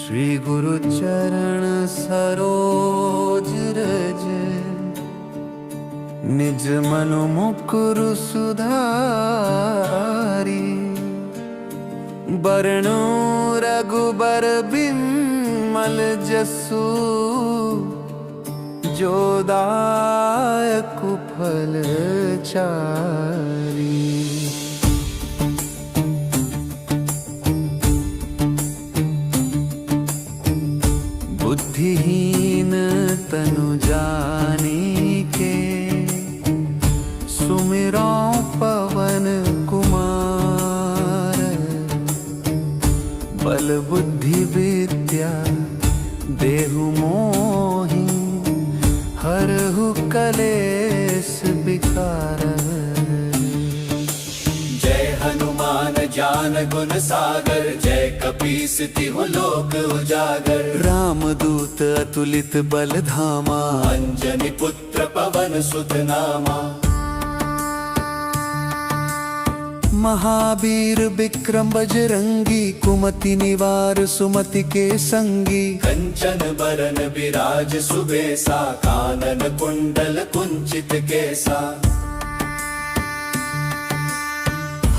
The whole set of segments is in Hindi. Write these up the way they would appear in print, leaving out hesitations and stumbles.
श्री गुरु चरण सरोज रज, निज मनु मुकुरु सुधारी। बरनु रघुबर बिमल जसु, जो दायक फल चारी। बुद्धिहीन तनु जानिके, सुमिरो पवन कुमार। बल बुद्धि विद्या देहु मोहि, हरहु कलेस विकार। जय हनुमान ज्ञान गुण सागर, जय कपीस तिहु लोक उजागर। रामदूत अतुलित बल धामा, अंजनी पुत्र पवन सुत नामा। महावीर विक्रम बजरंगी, कुमति निवार सुमति के संगी। कंचन बरन विराज सुबेसा, कानन कुंडल कुंचित केसा।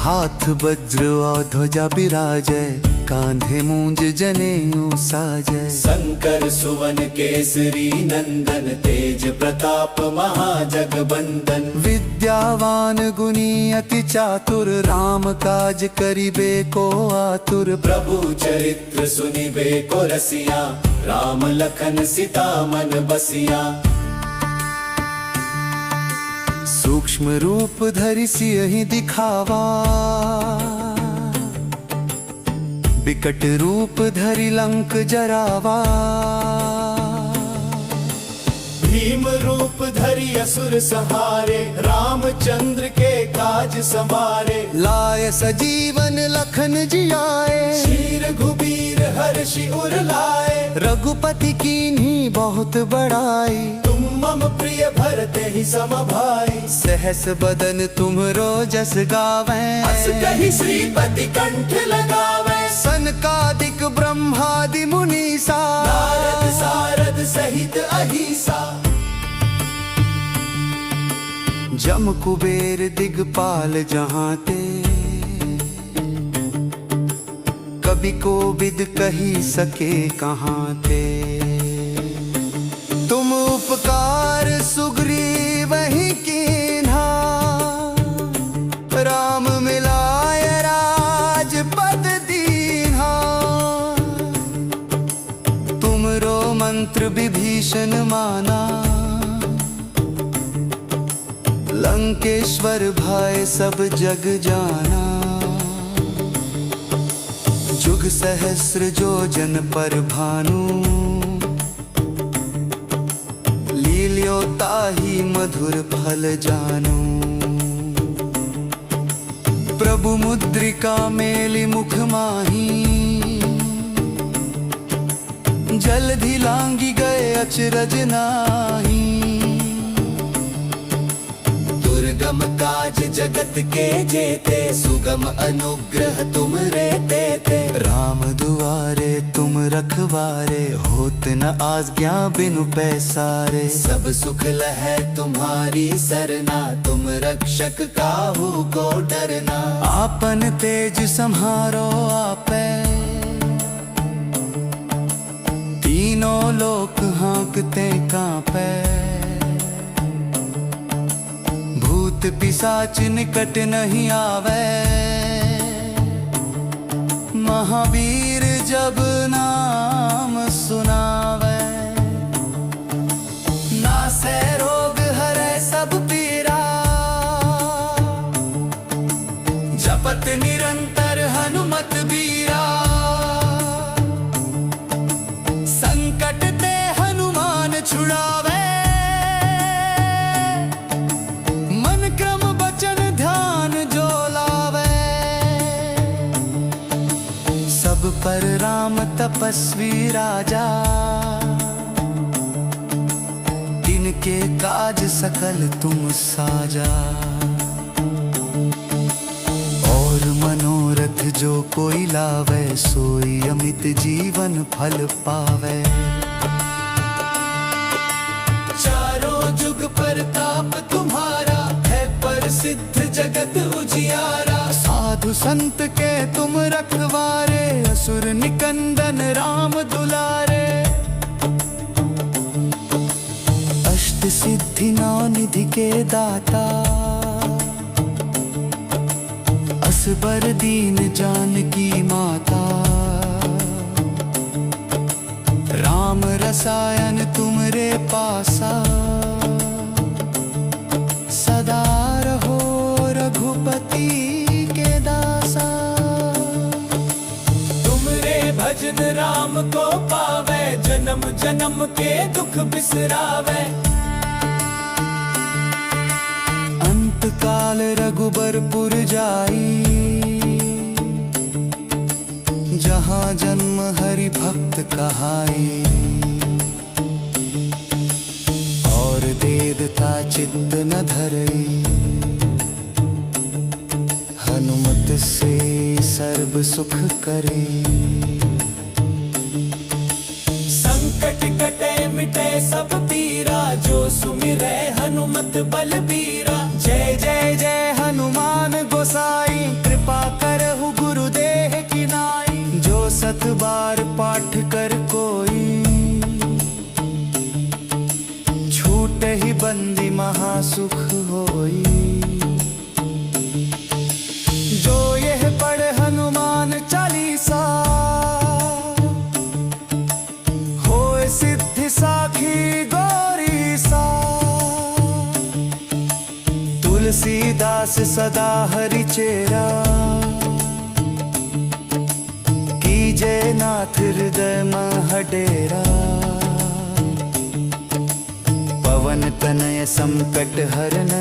हाथ वज्र और ध्वजा विराजै, कांधे मूंज जनेऊ साजै। शंकर सुवन केसरी नंदन, तेज प्रताप महाजगबंदन। विद्यावान गुणी अति चातुर, राम काज करिबे को आतुर। प्रभु चरित्र सुनिबे को रसिया, राम लखन सीता मन बसिया। सूक्ष्म रूप धरि सियहि दिखावा, विकट रूप धरि लंक जरावा। भीम रूप धरि असुर संहारे, रामचंद्र के काज सवारे। लाय सजीवन लखन जियाए, शीर घुबीर हर्षि उर लाए। रघुपति कीन्ही बहुत बड़ाई, तुम मम प्रिय भरते ही सम भाई। सहस बदन तुमरो जस गावें, अस कहि श्रीपति कंठ लगावे। सनकादिक ब्रह्मादि मुनीसा, नारद सारद सहित अहिसा। जम कुबेर दिगपाल जहांते, कवि को विद कही सके कहाँ ते। तुम उपकार सुग्रीव ही कीन्हा, राम मिलाय राजपद दीन्हा। तुमरो मंत्र विभीषण माना, लंकेश्वर भय सब जग जाना। जुग सहस्र जो जन पर भानु, लील्यो ताहि मधुर फल जानू। प्रभु मुद्रिका मेलि मुख माही, जलधि लांगी गए अचरज नाही। दुर्गम काज जगत के जेते, सुगम अनुग्रह तुम रे देते। राम दुआरे तुम रखवारे, होत न आज्ञा बिनु पैसारे। सब सुख लहै तुम्हारी सरना, तुम रक्षक काहू को डरना। आपन तेज सम्हारो आपे, तीनों लोक हाँकते कांपे। भूत पिशाच निकट नहीं आवे, महावीर जब नाम सुनावे। नासै रोग हरै सब पीरा, जपत निरंतर हनुमत बीरा। संकट ते हनुमान छुड़ावे, मन क्रम बचन ध्यान जो लावे। सब पर राम तपस्वी राजा, तिनके काज सकल तुम साजा। और मनोरथ जो कोई लावे सोई अमित जीवन फल पावे। चारों जुग प्रताप तुम्हारा है प्रसिद्ध जगत उजियारा। साधु संत के तुम रखवारे असुर निकंदन राम दुलारे। अष्ट सिद्धि नौ निधि के दाता असबर दीन जानकी माता। राम रसायन तुमरे पासा सदा रहो रघुपति के दासा। तुमरे भजन राम को पावे जन्म जन्म के दुख बिसरावे। अंत काल रघुबरपुर जाई जहाँ जन्म हरि भक्त कहाई। और देवता चित्त न धरई हनुमत से सर्व सुख करे। संकट कटे मिटे सब पीरा जो सुमिरै हनुमत बलबीरा। जय जय जय हनुमान गोसाई कृपा करहु गुरुदेह की नाई। जो सत बार पाठ कर कोई छूट ही बंदी महासुख होई। जो यह पढ़ हनुमान चालीसा होए सिद्धि साखी गौरी सा। तुलसीदास सदा हरि चेरा कीजय नाथ हृदय मह डेरा। पवन तनय संकट हरन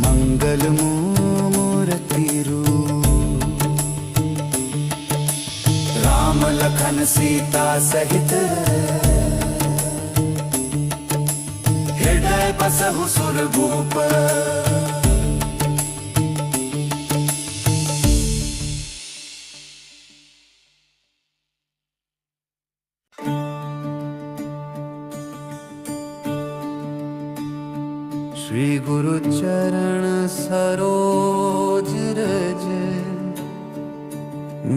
मंगल मूर्ति रूप। राम लखन सीता सहित हृदय बसहु सुरभूप। श्री गुरु चरण सरोज रज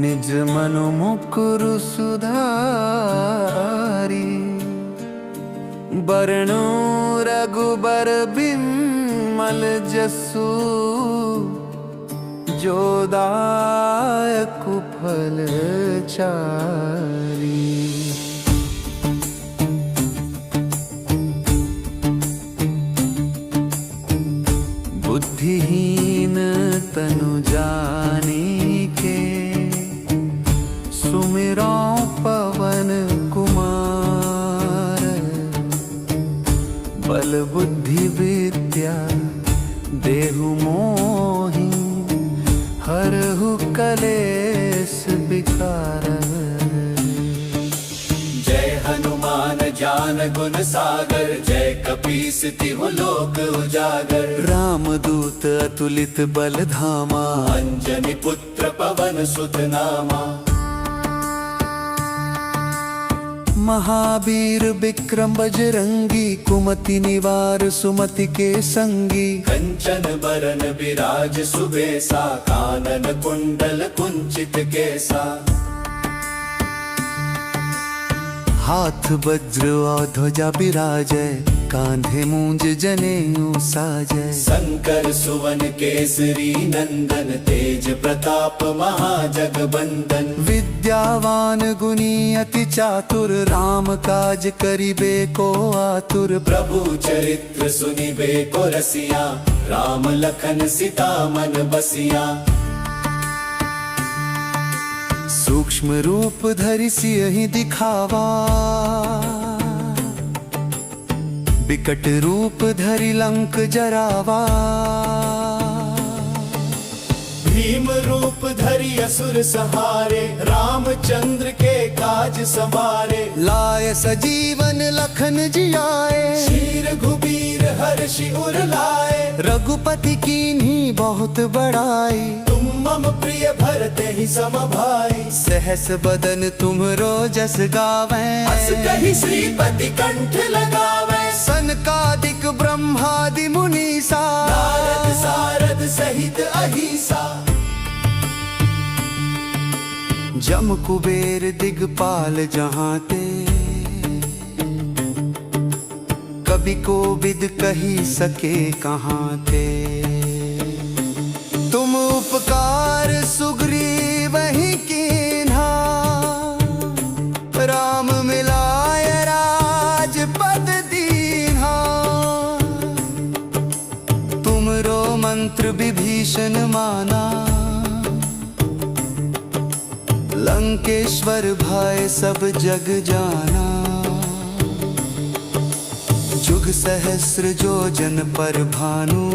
निज मनु मुकुर सुधारी। बरनु रघुबर बिमल जसु जो दायक फल चारी। बुद्धिहीन तनु जानिके सुमिरो पवन कुमार। बल बुद्धि विद्या देहु मोहि हरहु कलेश विकार। जय हनुमान ज्ञान गुण सागर जय कपीस तिहु लोक उजागर। रामदूत अतुलित बल धामा अंजनी पुत्र पवन सुत नामा। महावीर विक्रम बजरंगी कुमति निवार सुमति के संगी। कंचन बरन विराज सुबेसा कानन कुंडल कुंचित केसा। हाथ वज्र और ध्वजा विराजय कांधे मूंज जनेऊ साजय। शंकर सुवन केसरी नंदन तेज प्रताप महाजगबंदन। विद्यावान गुणी अति चातुर राम काज करिबे को आतुर। प्रभु चरित्र सुनिबे को रसिया राम लखन सीता मन बसिया। सूक्ष्म रूप धरि सियहि दिखावा विकट रूप धरि लंक जरावा। भीम रूप धरि करी असुर सहारे, रामचंद्र के काज समारे। लाय सजीवन लखन जियाए, शीर घुबीर हर्षि उर लाए। रघुपति कीन्ही बहुत बड़ाई, तुम मम प्रिय भरते ही सम भाई। सहस बदन तुमरो जस गावे, अस कहि श्रीपति कंठ लगावे। सनकादिक ब्रह्मादि मुनीसा, नारद सारद सहित अहिसा। जम कुबेर दिगपाल जहाँ ते, कभी को विद कही सके कहाँ ते। तुम उपकार सुग्रीव ही कीन्हा, राम मिलाय राजपद दीन्हा। तुमरो मंत्र विभीषण माना, लंकेश्वर भय सब जग जाना। जुग सहस्र जो जन पर भानु,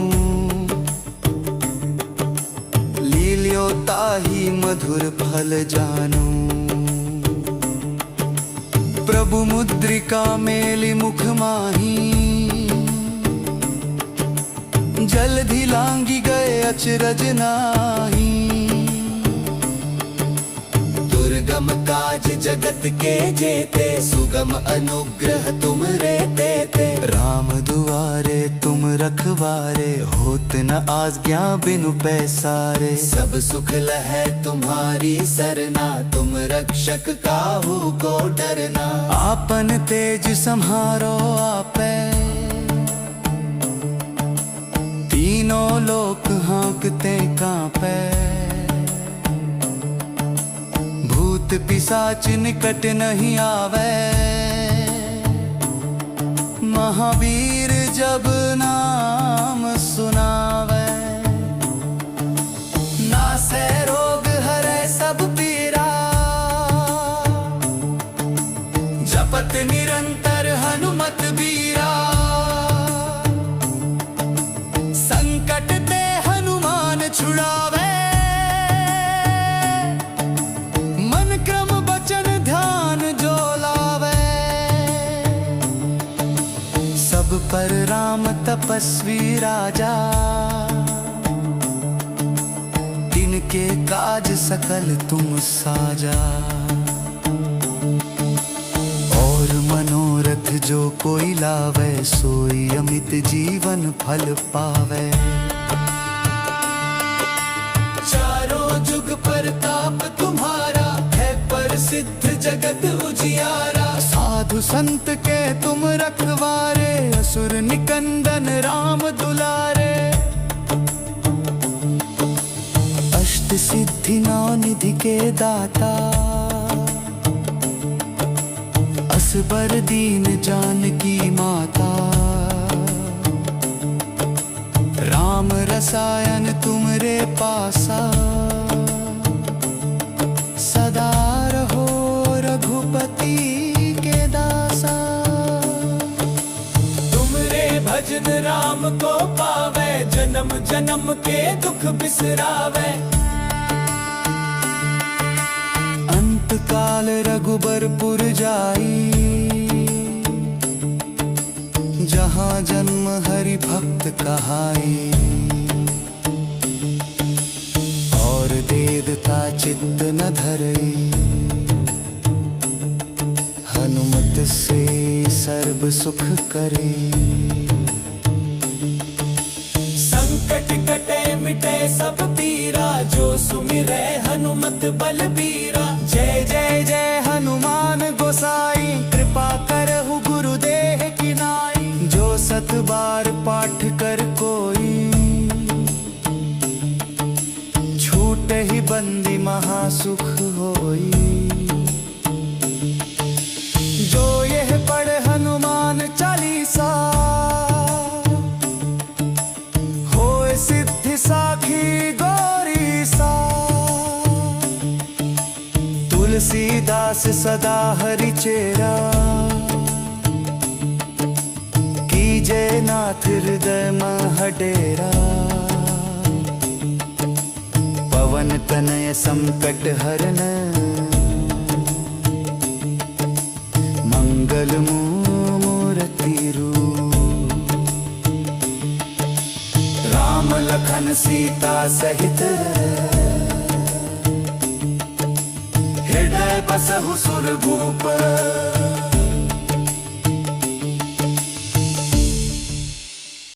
लील्यो ताहि मधुर फल जानू। प्रभु मुद्रिका मेलि मुख माही, जलधि लांगी गए अचरज नाही। दुर्गम काज जगत के जेते, सुगम अनुग्रह तुम रे देते। राम दुआरे तुम रखवारे, होत न आज्ञा बिनु पैसारे। सब सुख लहै तुम्हारी सरना, तुम रक्षक काहू को डरना। आपन तेज सम्हारो आपे, तीनों लोक हाँकते कांपे। भूत पिशाच निकट नहीं आवे, महावीर जब नाम सुनावे। नासै रोग हरै सब पीरा, जपत निरंतर हनुमत बीरा। संकट ते हनुमान छुड़ावे, मन क्रम वचन ध्यान जो लावे। सब पर राम तपस्वी राजा, तिनके काज सकल तुम साजा। और मनोरथ जो कोई लावे, सोई अमित जीवन फल पावे। चारों जुग परताप तुम्हारा, है प्रसिद्ध जगत उजियारा। साधु संत के तुम रखवारे, असुर निकंदन राम दुलारे। अष्ट सिद्धि नौ निधि के दाता, असबर दीन जानकी माता। राम रसायन तुमरे पासा, सदा रहो रघुपति के दासा। तुमरे भजन राम को पावे, जन्म जन्म के दुख बिसरावे। अंत काल रघुबरपुर जाई, जहाँ जन्म हरि भक्त कहाई। और देवता चित्त न धरई, हनुमत से सर्व सुख करे। संकट कटे मिटे सब पीरा, जो सुमिरै हनुमत बलबीरा। जय जय जय हनुमान गोसाई, कृपा करहु गुरुदेह की नाई। जो सत बार पाठ कर कोई, छूट ही बंदी महासुख होई। जो यह पढ़ हनुमान चालीसा, होए सिद्धि साखी गौरी सा। तुलसीदास सदा हरि चेरा, कीजय नाथ हृदय मह डेरा। पवन तनय संकट हरन मंगल मूर्ति रूप राम लखन सीता सहित हृदय बसहु सुरभूप